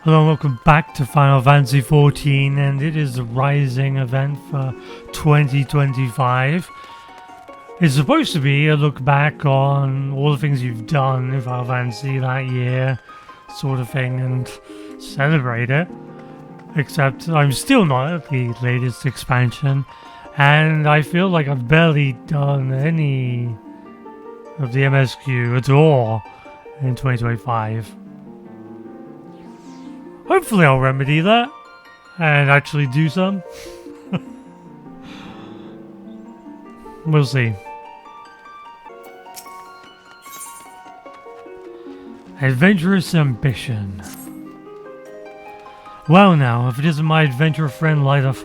Hello and welcome back to Final Fantasy XIV, and it is the Rising event for 2025. It's supposed to be a look back on all the things you've done in Final Fantasy that year, sort of thing, and celebrate it. Except I'm still not at the latest expansion, and I feel like I've barely done any of the MSQ at all in 2025. Hopefully I'll remedy that and actually do some. We'll see. Adventurous ambition. Well now, if it isn't my adventurer friend Lydoff,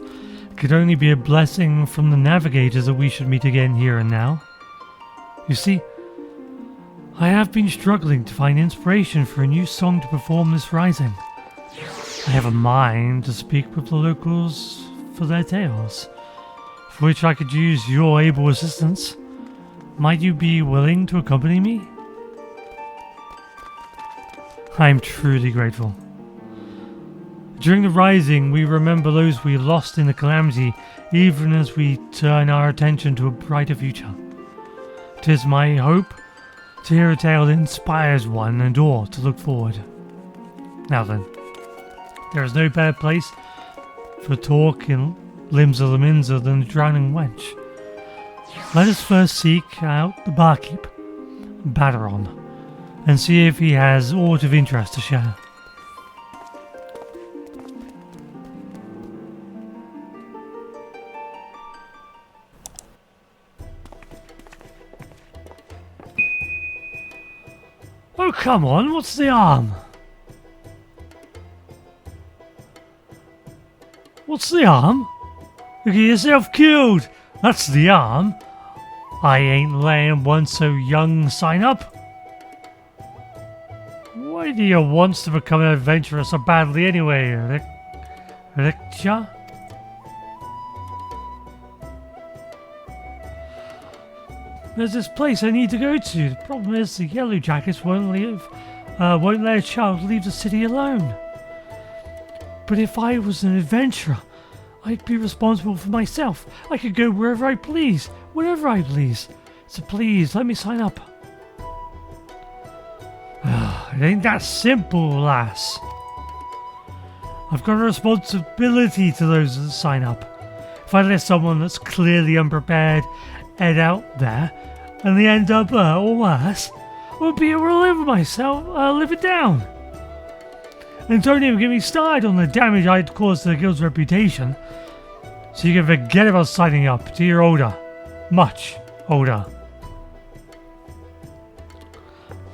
it could only be a blessing from the navigators that we should meet again here and now. You see, I have been struggling to find inspiration for a new song to perform this rising. I have a mind to speak with the locals for their tales, for which I could use your able assistance. Might you be willing to accompany me? I am truly grateful. During the Rising, we remember those we lost in the calamity, even as we turn our attention to a brighter future. 'Tis my hope to hear a tale that inspires one and all to look forward. Now then. There is no better place for talk in limbs of the Minza than the drowning wench. Let us first seek out the barkeep, Baderon, and see if he has aught of interest to share. Oh, come on, what's the harm? What's the harm? You get yourself killed. That's the harm. I ain't letting one so young sign up. Why do you want to become an adventurer so badly anyway, Richa? There's this place I need to go to. The problem is the Yellow Jackets won't let a child leave the city alone. But if I was an adventurer, I'd be responsible for myself. I could go wherever I please, whenever I please. So please, let me sign up. It ain't that simple, lass. I've got a responsibility to those that sign up. If I let someone that's clearly unprepared head out there, and they end up or worse, I would be able to live it down. And don't even get me started on the damage I'd caused to the guild's reputation. So you can forget about signing up till you're older. Much older.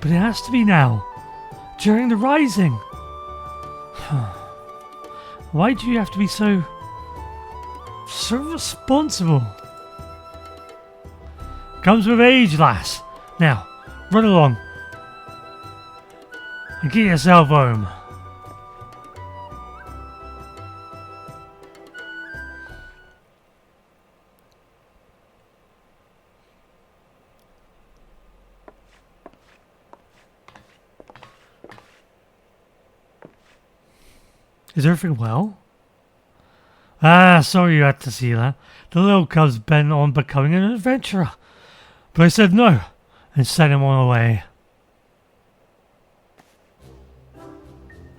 But it has to be now. During the Rising. Why do you have to be so responsible? Comes with age, lass. Now, run along. And get yourself home. Is everything well? Sorry you had to see that. The little cub's bent on becoming an adventurer. But I said no, and sent him on away.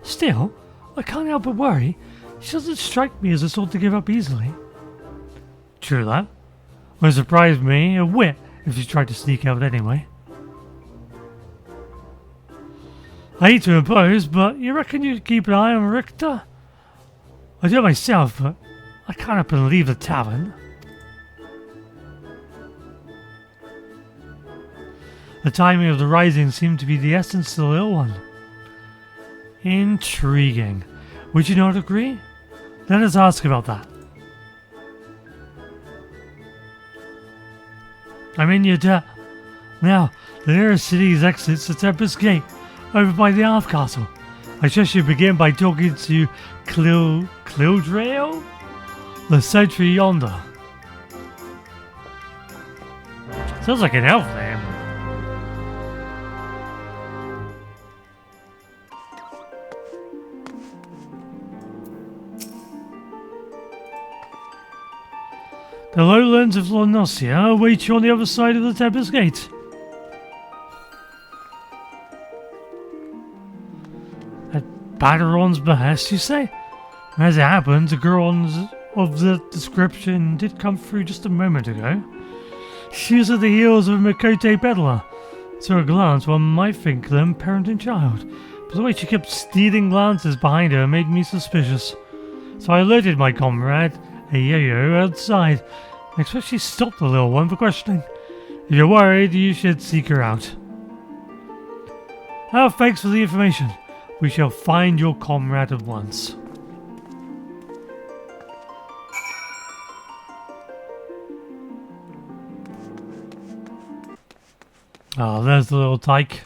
Still, I can't help but worry. She doesn't strike me as the sort to give up easily. True that. Wouldn't surprise me a whit if she tried to sneak out anyway. I hate to impose, but you reckon you'd keep an eye on Richter? I do it myself, but I can't up and leave the tavern. The timing of the Rising seemed to be the essence of the little one. Intriguing. Would you not agree? Let us ask about that. I'm in your debt. Now, the nearest city's exit's the Tempest Gate, over by the Half Castle. I suggest you begin by talking to Clildreal, the sentry yonder. Sounds like an elf name. The lowlands of Eorzea await you on the other side of the Tempest Gate. At Baderon's behest, you say? As it happens, a girl of the description did come through just a moment ago. She was at the heels of a Makote peddler. To a glance, one might think them parent and child, but the way she kept stealing glances behind her made me suspicious. So I alerted my comrade, a yo-yo, outside. I expect she stopped the little one for questioning. If you're worried, you should seek her out. Oh, thanks for the information. We shall find your comrade at once. Oh, there's the little tyke.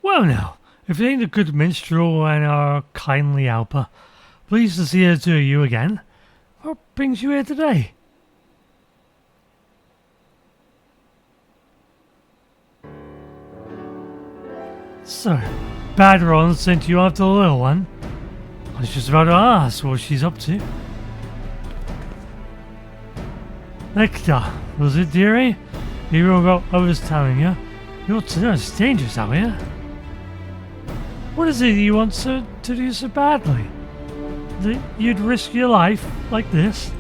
Well now, if it ain't a good minstrel and our kindly helper, pleased to see her to you again. What brings you here today? So, Baderon sent you after the little one? I was just about to ask what she's up to. Hector, was it, dearie? You all got others telling you. You're it's dangerous out here. What is it you want to do so badly? That you'd risk your life like this?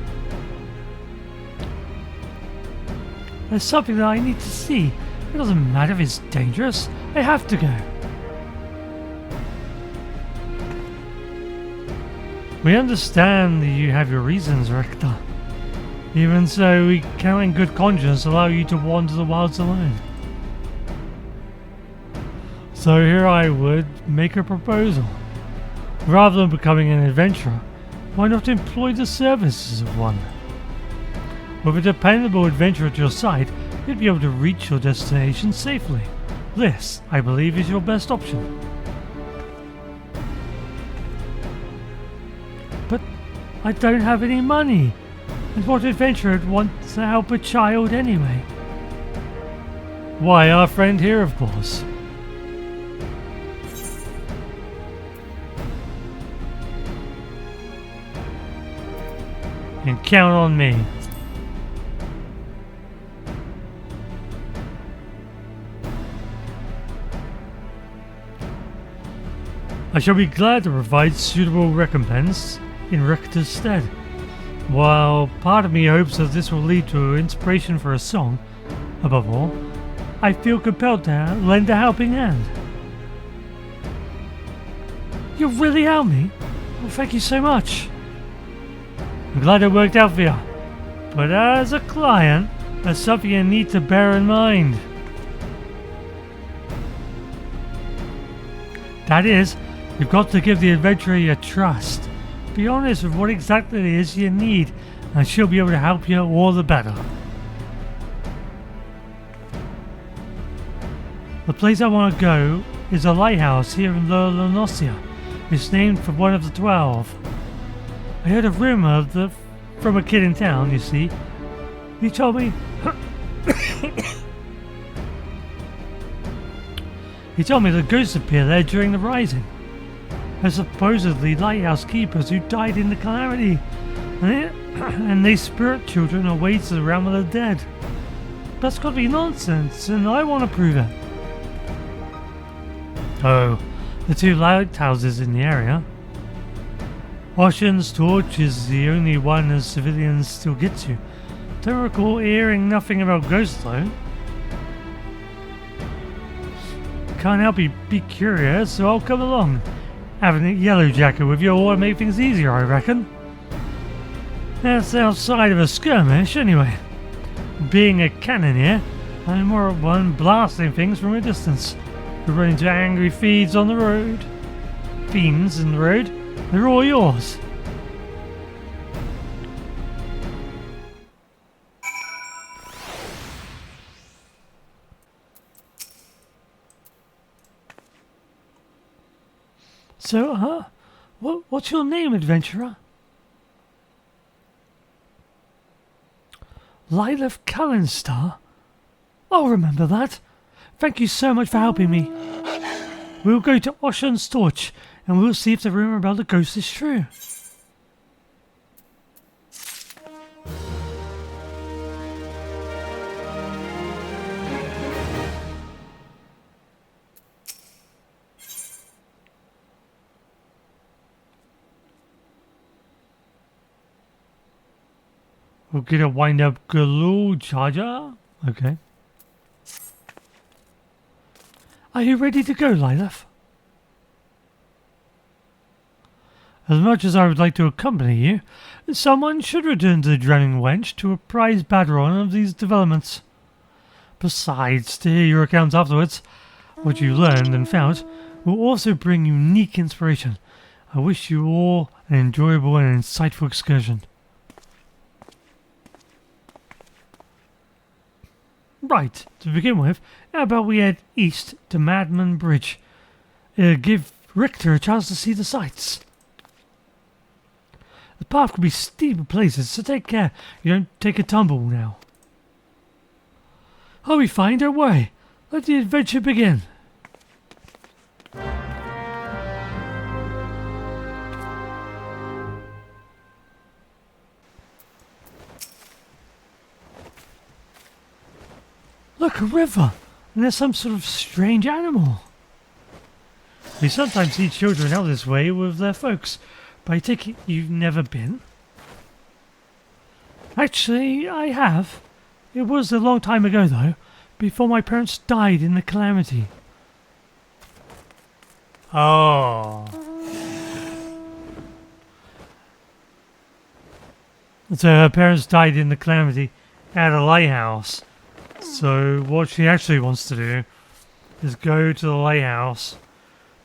There's something that I need to see. It doesn't matter if it's dangerous. I have to go. We understand that you have your reasons, Rector. Even so, we cannot in good conscience allow you to wander the wilds alone. So here I would make a proposal. Rather than becoming an adventurer, why not employ the services of one? With a dependable adventurer at your side, you'd be able to reach your destination safely. This, I believe, is your best option. But I don't have any money. And what adventurer would want to help a child anyway? Why, our friend here, of course. And count on me. I shall be glad to provide suitable recompense in Rector's stead. While part of me hopes that this will lead to inspiration for a song, above all, I feel compelled to lend a helping hand. You really helped me? Well, thank you so much. I'm glad it worked out for you. But as a client, that's something you need to bear in mind. That is, you've got to give the adventurer your trust. Be honest with what exactly it is you need, and she'll be able to help you all the better. The place I want to go is a lighthouse here in Eorzea. It's named for one of the 12. I heard a rumor from a kid in town, you see. He told me... he told me that ghosts appear there during the rising. They're supposedly lighthouse keepers who died in the calamity. And they spirit children away to the realm of the dead. That's got to be nonsense, and I want to prove it. Oh, the 2 lighthouses in the area. Ascian's torch is the only one as civilians still get to. Don't recall hearing nothing about ghosts though. Can't help but be curious, so I'll come along. Having a yellow jacket with you ought to make things easier, I reckon. That's outside of a skirmish anyway. Being a cannoneer, I'm more of one blasting things from a distance. We run into angry fiends on the road. Fiends in the road. They're all yours. So, what's your name, adventurer? Lilith Callenstar? I'll remember that. Thank you so much for helping me. We'll go to Ascian's torch and we'll see if the rumor about the ghost is true. We'll get a wind-up galoo charger. Okay. Are you ready to go, Lilith? As much as I would like to accompany you, someone should return to the Drowning Wench to apprise Badron of these developments. Besides, to hear your accounts afterwards, what you learned and found will also bring unique inspiration. I wish you all an enjoyable and insightful excursion. Right, to begin with, how about we head east to Madman Bridge? Give Richter a chance to see the sights. The path could be steep in places, so take care you don't take a tumble now. I'll be fine, don't worry. Let the adventure begin. Look, a river, and there's some sort of strange animal. We sometimes see children out this way with their folks, but I take it you've never been? Actually, I have. It was a long time ago, though, before my parents died in the calamity. Oh. So her parents died in the calamity at a lighthouse. So what she actually wants to do is go to the lighthouse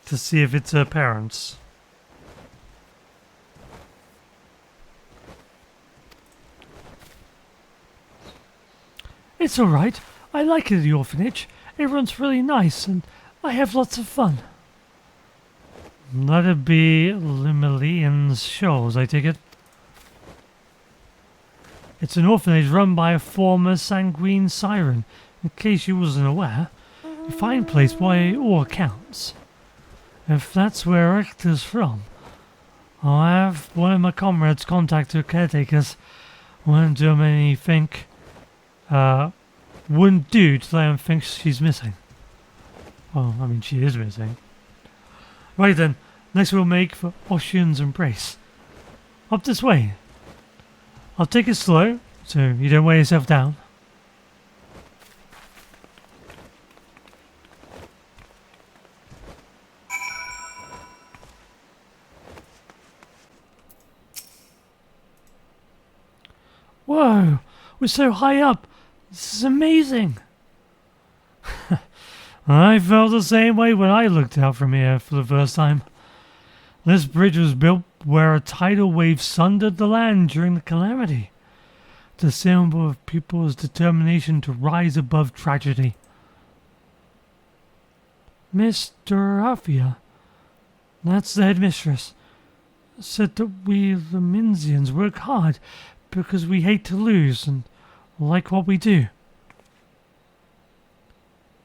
to see if it's her parents. It's alright. I like it at the orphanage. Everyone's really nice and I have lots of fun. That'd be Limelian's Shoals, I take it. It's an orphanage run by a former sanguine siren. In case you wasn't aware, a fine place by all accounts. If that's where Richter's from, I'll have one of my comrades contact her caretakers. Wouldn't do many think. Wouldn't do to let them think she's missing. Well, I mean, she is missing. Right then, next we'll make for Ascian's Embrace. Up this way. I'll take it slow, so you don't weigh yourself down. Whoa, we're so high up. This is amazing. I felt the same way when I looked out from here for the first time. This bridge was built where a tidal wave sundered the land during the calamity. The symbol of people's determination to rise above tragedy. Miss Dorafia, that's the headmistress, said that we the Minzians work hard because we hate to lose and like what we do.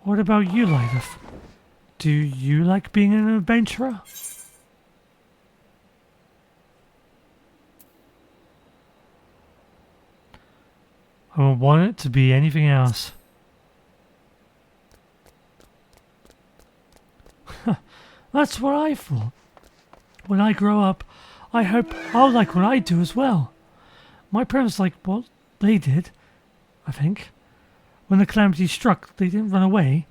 What about you, Lilith? Do you like being an adventurer? I don't want it to be anything else. That's what I thought. When I grow up, I hope I'll like what I do as well. My parents liked what they did, I think. When the calamity struck, they didn't run away.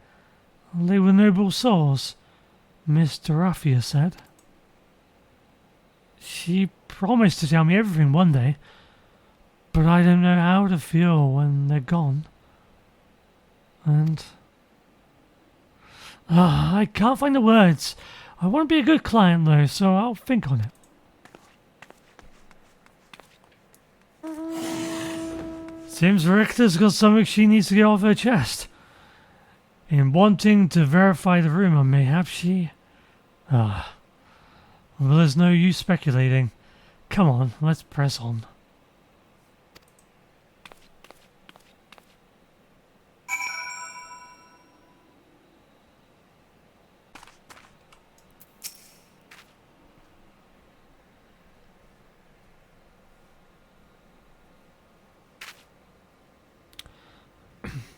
They were noble souls, Miss Dorafia said. She promised to tell me everything one day. But I don't know how to feel when they're gone. And I can't find the words. I want to be a good client though, so I'll think on it. Seems Richter's got something she needs to get off her chest. In wanting to verify the rumor, mayhap she... well, there's no use speculating. Come on, let's press on.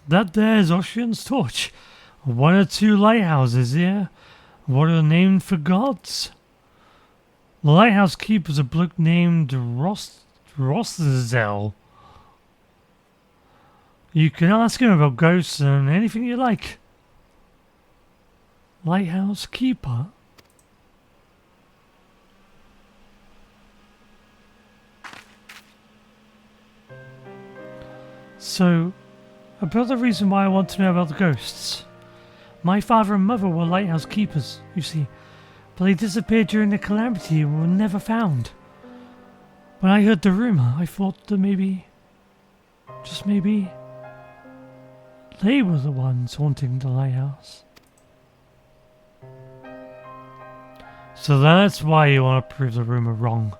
That there's Ascian's torch. One or two lighthouses here. What are named for gods? The lighthouse keeper's a bloke named Roszel. You can ask him about ghosts and anything you like. Lighthouse keeper? So, about the reason why I want to know about the ghosts. My father and mother were lighthouse keepers, you see, but they disappeared during the calamity and were never found. When I heard the rumour, I thought that maybe, just maybe, they were the ones haunting the lighthouse. So that's why you want to prove the rumour wrong.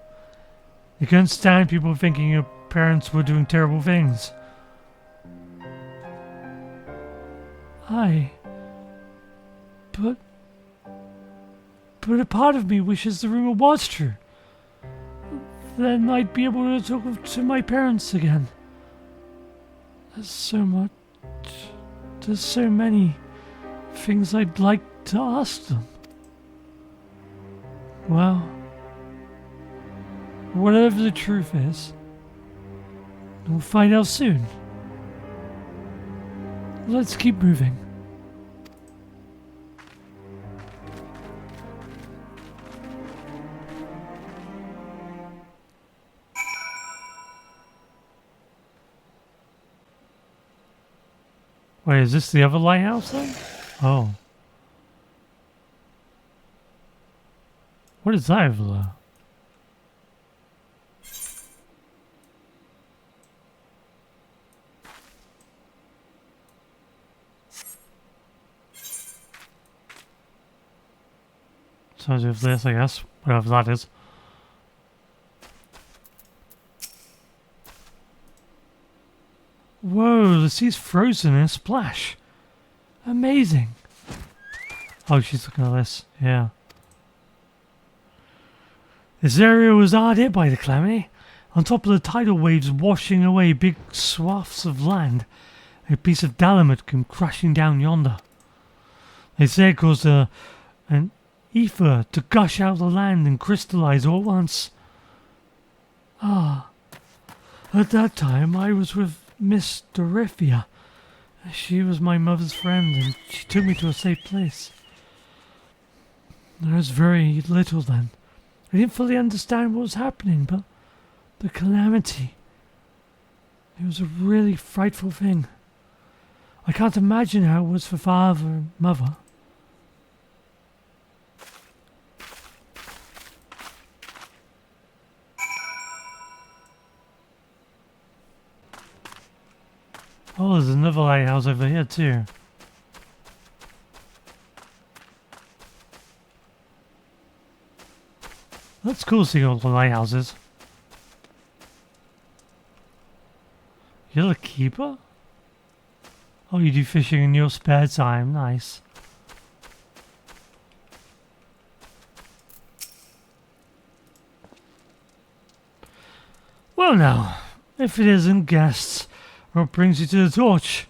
You can't stand people thinking your parents were doing terrible things. But a part of me wishes the rumor was true. Then I'd be able to talk to my parents again. There's so many things I'd like to ask them. Well, whatever the truth is, we'll find out soon. Let's keep moving. Wait, is this the other lighthouse then? Oh. What is that over there? Sounds of this, I guess. Whatever that is. Whoa, the sea's frozen in a splash. Amazing. Oh, she's looking at this. Yeah. This area was hard hit by the calamity. On top of the tidal waves washing away big swaths of land, a piece of Dalamut came crashing down yonder. They say it caused an ether to gush out of the land and crystallize all at once. Ah. At that time, I was with Miss Dorifia. She was my mother's friend, and she took me to a safe place. There was very little then. I didn't fully understand what was happening, but the calamity, it was a really frightful thing. I can't imagine how it was for father and mother. Oh, there's another lighthouse over here too. That's cool seeing all the lighthouses. You're the keeper? Oh, you do fishing in your spare time. Nice. Well now, if it isn't guests, what brings you to the torch?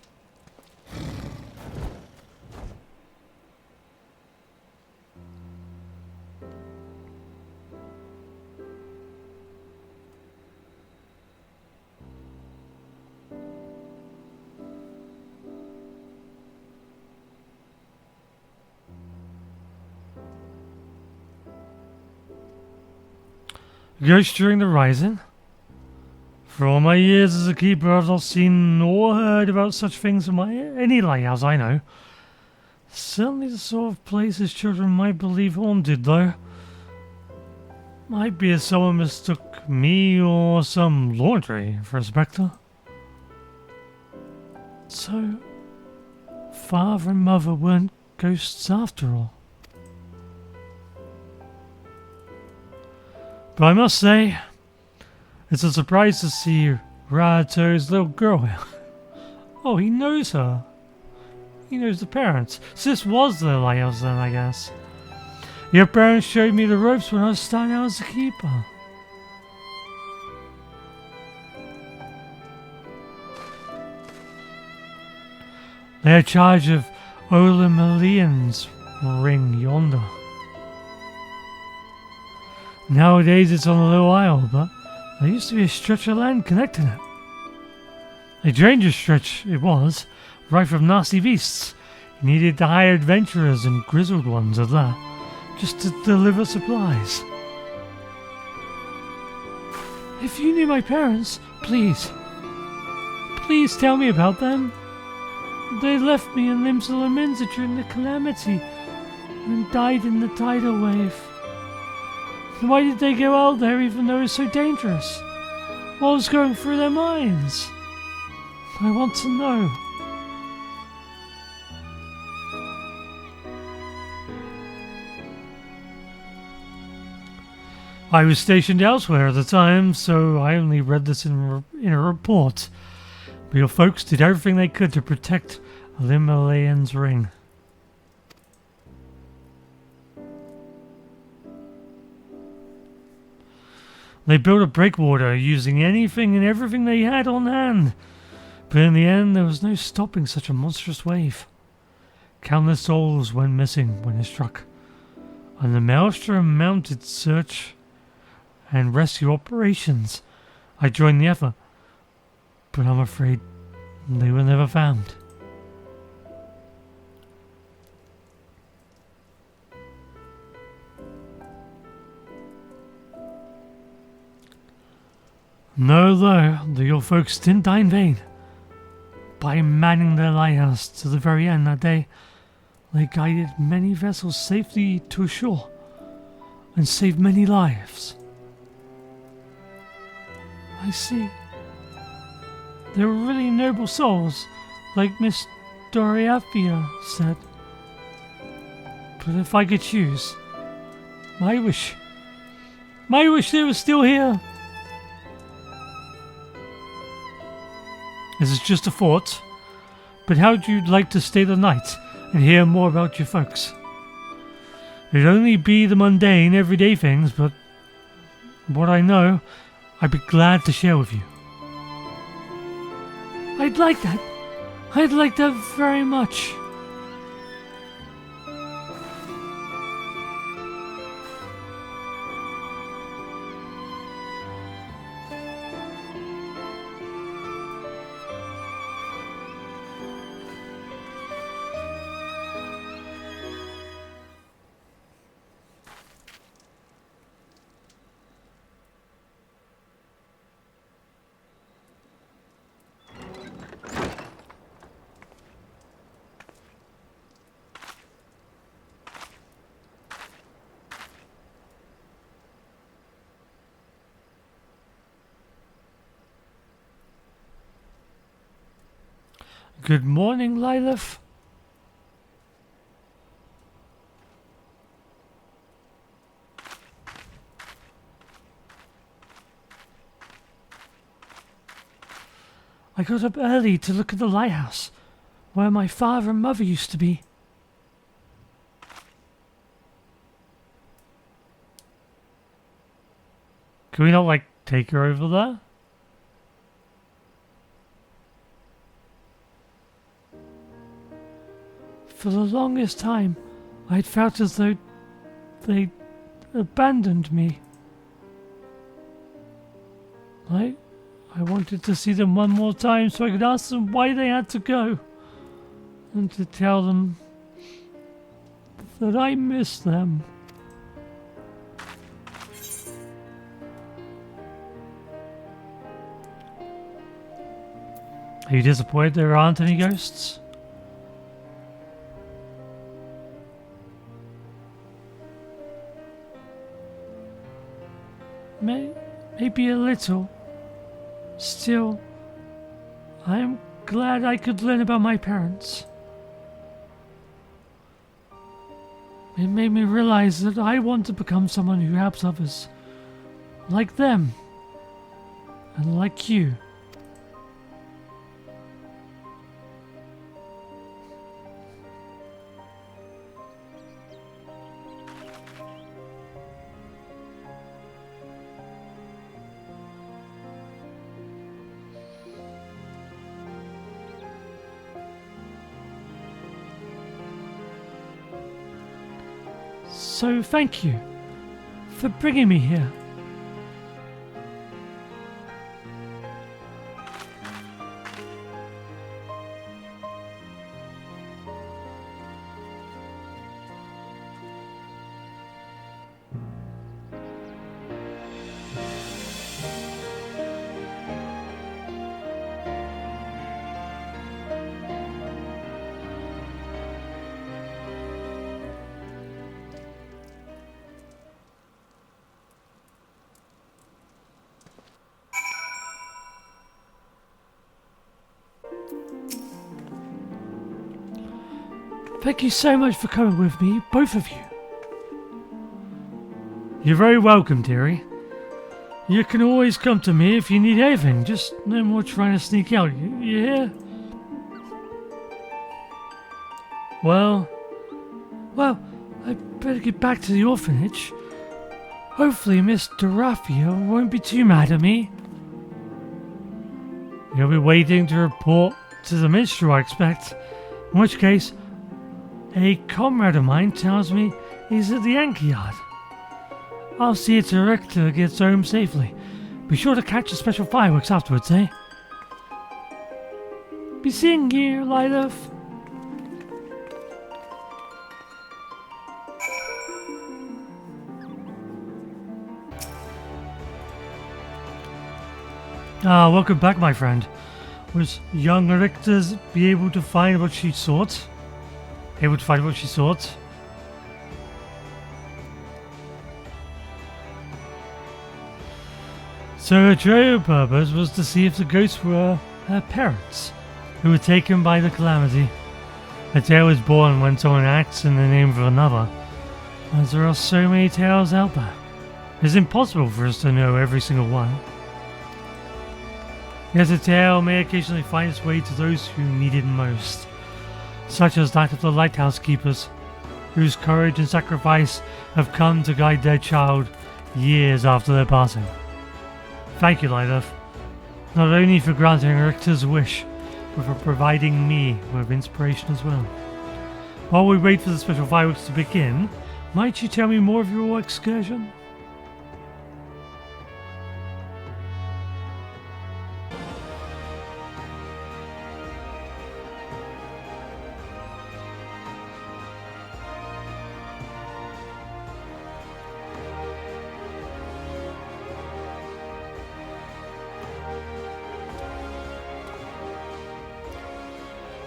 Ghost during the rising? For all my years as a keeper, I've not seen or heard about such things in any lighthouse I know. Certainly the sort of places children might believe haunted, though. Might be if someone mistook me or some laundry for a spectre. So, father and mother weren't ghosts after all. But I must say, it's a surprise to see Rato's little girl here. Oh, he knows her. He knows the parents. So this was the lighthouse then, I guess. Your parents showed me the ropes when I was starting out as a keeper. They are charge of Olimalian's ring yonder. Nowadays it's on a little isle, but there used to be a stretch of land connecting it. A dangerous stretch it was, right from nasty beasts. You needed to hire adventurers and grizzled ones of that, just to deliver supplies. If you knew my parents, please tell me about them. They left me in Limsala Minza during the calamity and died in the tidal wave. Why did they go out there even though it was so dangerous? What was going through their minds? I want to know. I was stationed elsewhere at the time, so I only read this in a report. But your folks did everything they could to protect Limalayan's ring. They built a breakwater using anything and everything they had on hand. But in the end, there was no stopping such a monstrous wave. Countless souls went missing when it struck. And the Maelstrom mounted search and rescue operations. I joined the effort, but I'm afraid they were never found. Know though that your folks didn't die in vain. By manning their lighthouse to the very end that day, they guided many vessels safely to shore and saved many lives. I see. They were really noble souls, like Miss Doriathea said. But if I could choose, my wish they were still here. This is just a thought, but how'd you like to stay the night and hear more about your folks? It'd only be the mundane, everyday things, but what I know, I'd be glad to share with you. I'd like that. I'd like that very much. Good morning, Lilith. I got up early to look at the lighthouse, where my father and mother used to be. Can we not, take her over there? For the longest time, I'd felt as though they'd abandoned me. I wanted to see them one more time so I could ask them why they had to go. And to tell them that I miss them. Are you disappointed there aren't any ghosts? Maybe a little. Still, I am glad I could learn about my parents. It made me realize that I want to become someone who helps others. Like them. And like you. so thank you for bringing me here. Thank you so much for coming with me, both of you. You're very welcome, dearie. You can always come to me if you need anything, just no more trying to sneak out, you hear? Well, I better get back to the orphanage. Hopefully Miss Dorathea won't be too mad at me. You'll be waiting to report to the minstrel, I expect. In which case, a comrade of mine tells me he's at the anchor yard. I'll see to Richter gets home safely. Be sure to catch the special fireworks afterwards, eh? Be seeing you, Lilith. Ah, welcome back, my friend. Was young Richter's be able to find what she sought? Able to find what she sought? So her true purpose was to see if the ghosts were her parents, who were taken by the calamity. A tale is born when someone acts in the name of another, as there are so many tales out there. It's impossible for us to know every single one. Yet a tale may occasionally find its way to those who need it most, such as that of the lighthouse keepers, whose courage and sacrifice have come to guide their child years after their passing. Thank you, Lilith, not only for granting Richter's wish, but for providing me with inspiration as well. While we wait for the special fireworks to begin, might you tell me more of your excursion?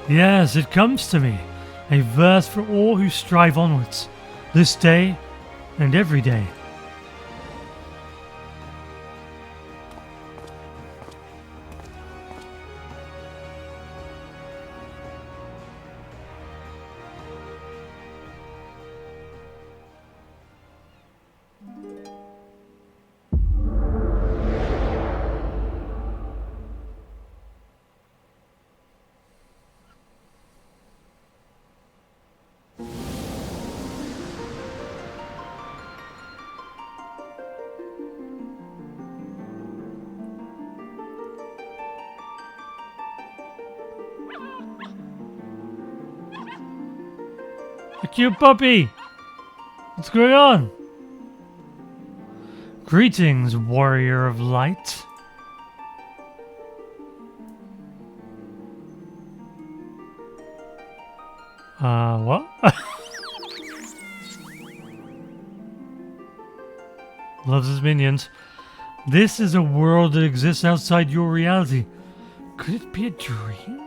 Yes, it comes to me, a verse for all who strive onwards, this day and every day. A cute puppy! What's going on? Greetings, warrior of light. What? Loves his minions. This is a world that exists outside your reality. Could it be a dream?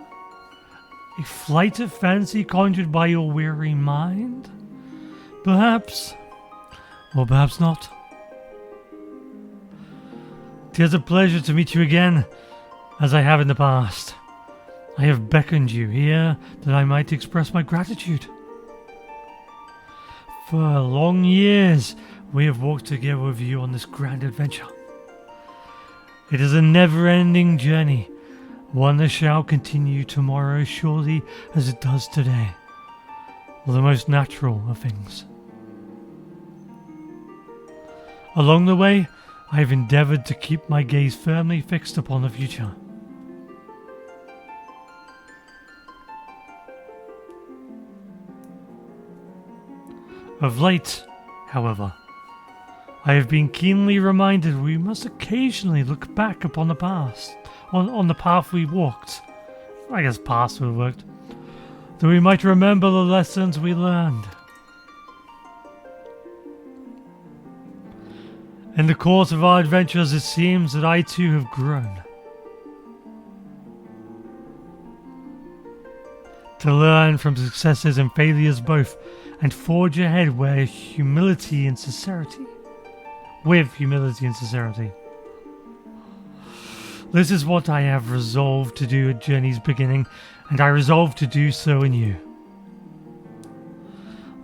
A flight of fancy conjured by your weary mind? Perhaps. Or perhaps not. 'Tis a pleasure to meet you again, as I have in the past. I have beckoned you here that I might express my gratitude. For long years, we have walked together with you on this grand adventure. It is a never-ending journey, one that shall continue tomorrow as surely as it does today. The most natural of things. Along the way, I have endeavoured to keep my gaze firmly fixed upon the future. Of late, However, I have been keenly reminded we must occasionally look back upon the past, on the path we walked. I guess past would have worked. That we might remember the lessons we learned. In the course of our adventures, it seems that I too have grown. To learn from successes and failures both, and forge ahead with humility and sincerity. This is what I have resolved to do at Journey's beginning, and I resolve to do so in you.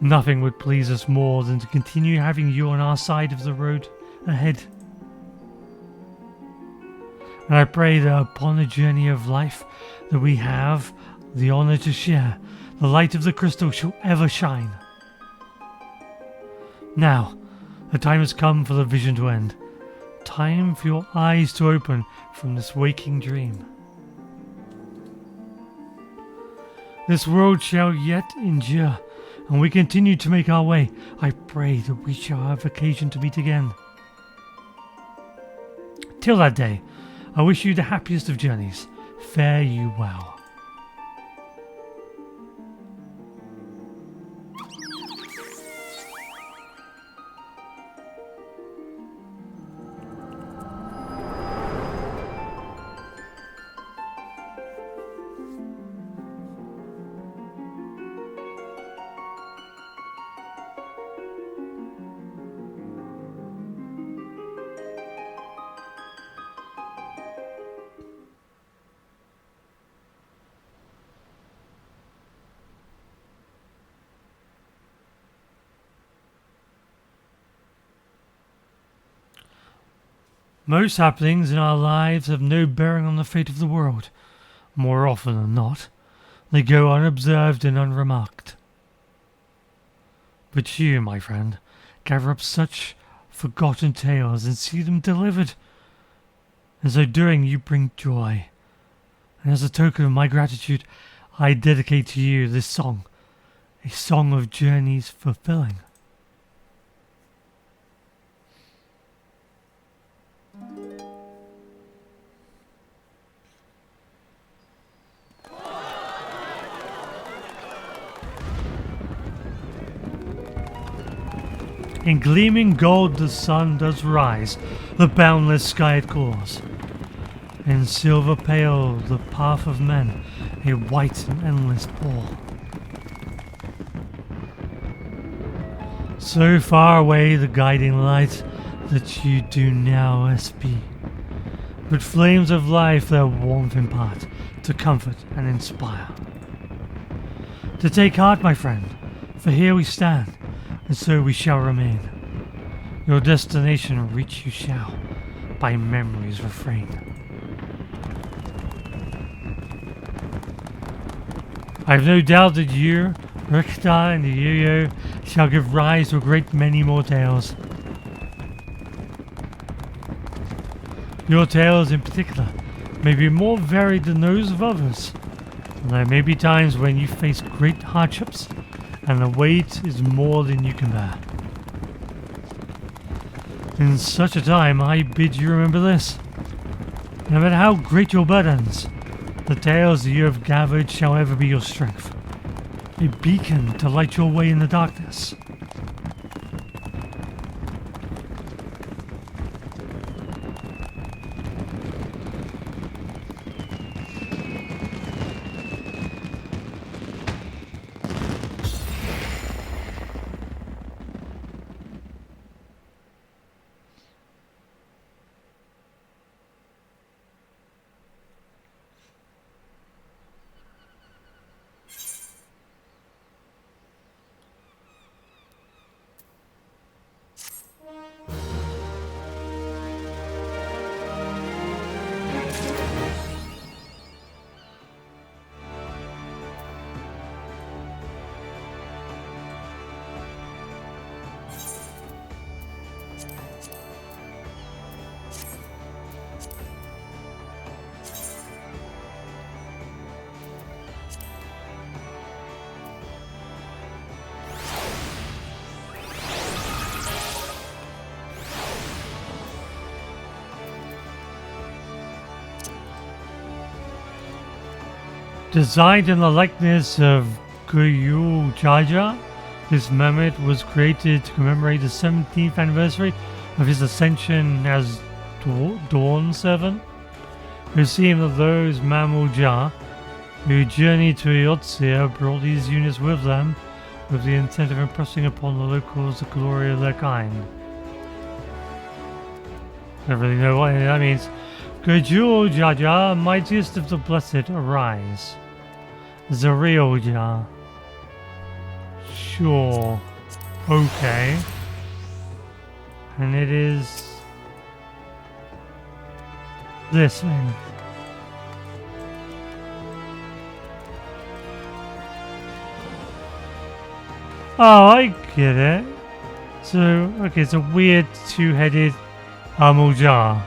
Nothing would please us more than to continue having you on our side of the road ahead. And I pray that upon the journey of life that we have the honor to share, the light of the crystal shall ever shine. Now, the time has come for the vision to end. Time for your eyes to open from this waking dream. This world shall yet endure, and we continue to make our way. I pray that we shall have occasion to meet again. Till that day, I wish you the happiest of journeys. Fare you well. Most happenings in our lives have no bearing on the fate of the world. More often than not, they go unobserved and unremarked. But you, my friend, gather up such forgotten tales and see them delivered. In so doing, you bring joy. And as a token of my gratitude, I dedicate to you this song, a song of journeys fulfilling. In gleaming gold the sun does rise, the boundless sky it calls. In silver pale the path of men, a white and endless pall. So far away the guiding light that you do now espy, but flames of life their warmth impart, to comfort and inspire. To take heart, my friend, for here we stand, and so we shall remain. Your destination reach you shall, by memory's refrain. I have no doubt that you, Richter and the Yo-Yo, shall give rise to a great many more tales. Your tales in particular may be more varied than those of others, and there may be times when you face great hardships and the weight is more than you can bear. In such a time, I bid you remember this. No matter how great your burdens, the tales that you have gathered shall ever be your strength, a beacon to light your way in the darkness. Designed in the likeness of Eorzea, this mammoth was created to commemorate the 17th anniversary of his ascension as Dawn Servant. It seems that those mammal who journeyed to Eorzea brought these units with them with the intent of impressing upon the locals the glory of their kind. I don't really know what that means. Eorzea, mightiest of the blessed, arise. A Realm. Sure. Okay. And it is this thing. Oh, I get it. So, okay, it's a weird two-headed Eorzea.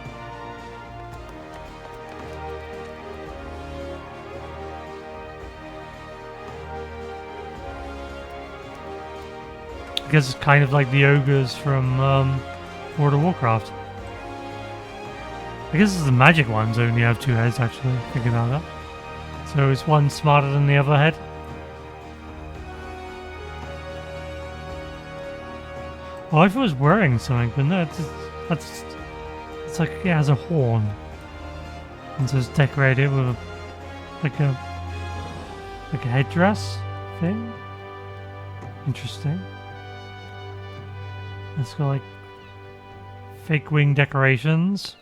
I guess it's kind of like the ogres from World of Warcraft. I guess it's the magic ones only have two heads, actually, thinking about that. So is one smarter than the other head? Oh, I thought it was wearing something, but no, it's like it has a horn. And so it's decorated with a, like a headdress thing. Interesting. It's got like fake wing decorations.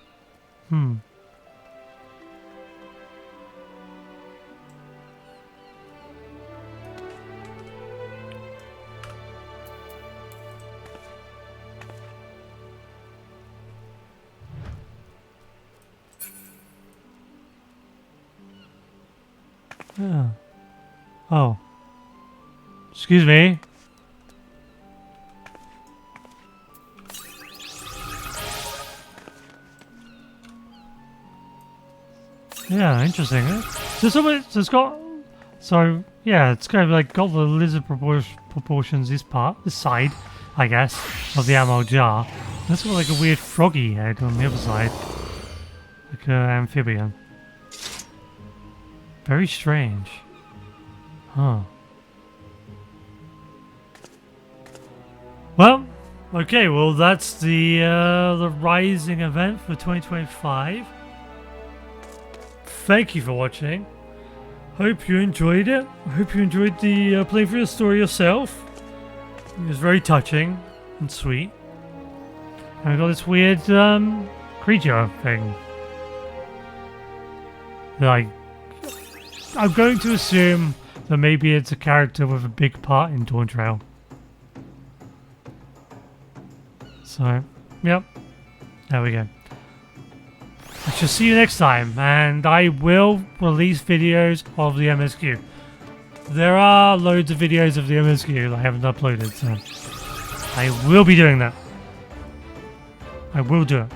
Yeah. Oh. Excuse me. Yeah, interesting. So it's got, so yeah, it's kind of like got the lizard proportions. This side, I guess, of the Eorzea. It's got like a weird froggy head on the other side, like an amphibian. Very strange. Huh. Well, okay. Well, that's the Rising event for 2025. Thank you for watching. Hope you enjoyed it. I hope you enjoyed the playing through the story yourself. It was very touching and sweet. And I got this weird creature thing. Like, I'm going to assume that maybe it's a character with a big part in Dawn Trail. So, yep. There we go. I shall see you next time, and I will release videos of the MSQ. There are loads of videos of the MSQ that I haven't uploaded, so I will be doing that. I will do it.